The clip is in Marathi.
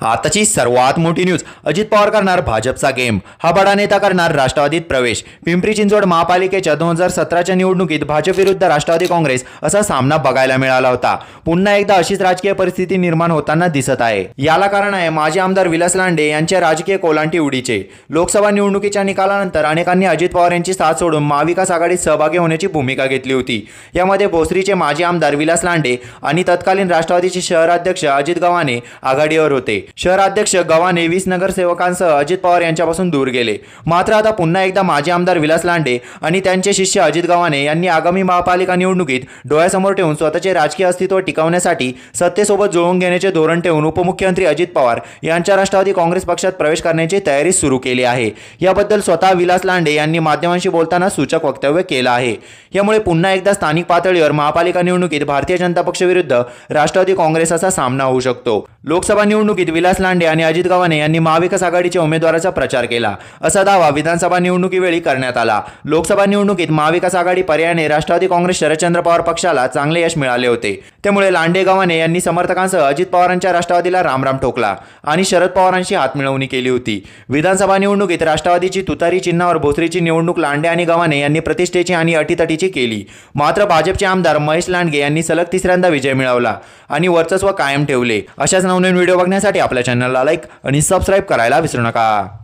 आताची सर्वात मोठी न्यूज। अजित पवार करणार भाजपचा गेम, हा बडा नेता करणार राष्ट्रवादीत प्रवेश। पिंपरी चिंचवड महापालिकेच्या 2017च्या निवडणुकीत भाजप विरुद्ध राष्ट्रवादी काँग्रेस असा सामना बघायला मिळाला होता। पुन्हा एकदा अशीच राजकीय परिस्थिती निर्माण होताना दिसत आहे। याला कारण आहे माजी आमदार विलास लांडे यांच्या राजकीय कोलांटी उडीचे। लोकसभा निवडणुकीच्या निकालानंतर अनेकांनी अजित पवार यांची साथ सोडून महाविकास आघाडीत सहभागी होण्याची भूमिका घेतली होती। यामध्ये भोसरीचे माजी आमदार विलास लांडे आणि तत्कालीन राष्ट्रवादीचे शहराध्यक्ष अजित गव्हाणे आघाडीवर होते। शहराध्यक्ष गव्हाणे 20 नगरसेवकांसह अजित पवार यांच्यापासून दूर गेले। मात्र आता पुन्हा एकदा माजी आमदार विलास लांडे आणि त्यांचे शिष्य अजित गव्हाणे यांनी आगामी महापालिका निवडणुकीत डोळ्यासमोर ठेवून स्वतःचे राजकीय अस्तित्व टिकवण्यासाठी सत्तेसोबत जुळवून घेण्याचे धोरण ठेवून उपमुख्यमंत्री अजित पवार यांच्या राष्ट्रवादी काँग्रेस पक्षात प्रवेश करण्याची तयारी सुरू केली आहे। याबद्दल स्वतः विलास लांडे यांनी माध्यमांशी बोलताना सूचक वक्तव्य केलं आहे। यामुळे पुन्हा एकदा स्थानिक पातळीवर महापालिका निवडणुकीत भारतीय जनता पक्ष विरुद्ध राष्ट्रवादी काँग्रेसचा सामना होऊ शकतो। लोकसभा निवडणुकीत विलास लांडे आणि अजित गव्हाणे यांनी महाविकास आघाडीच्या उमेदवाराचा प्रचार केला, असा दावा विधानसभा निवडणुकीवेळी करण्यात आला। लोकसभा निवडणुकीत महाविकास आघाडी पर्यायाने राष्ट्रवादी काँग्रेस शरदचंद्र पवार पक्षाला चांगले यश मिळाले होते। त्यामुळे लांडे गव्हाणे यांनी समर्थकांसह अजित पवारांच्या राष्ट्रवादीला रामराम ठोकला आणि शरद पवारांशी हातमिळवणी केली होती। विधानसभा निवडणुकीत राष्ट्रवादीची तुतारी चिन्हावर भोसरीची निवडणूक लांडे आणि गव्हाणे यांनी प्रतिष्ठेची आणि अटीतटीची केली। मात्र भाजपचे आमदार महेश लांडगे यांनी सलग तिसऱ्यांदा विजय मिळवला आणि वर्चस्व कायम ठेवले। अशाच नवनवीन व्हिडिओ बघण्यासाठी आपल्या चॅनलला लाईक आणि सबस्क्राईब करायला विसरू नका।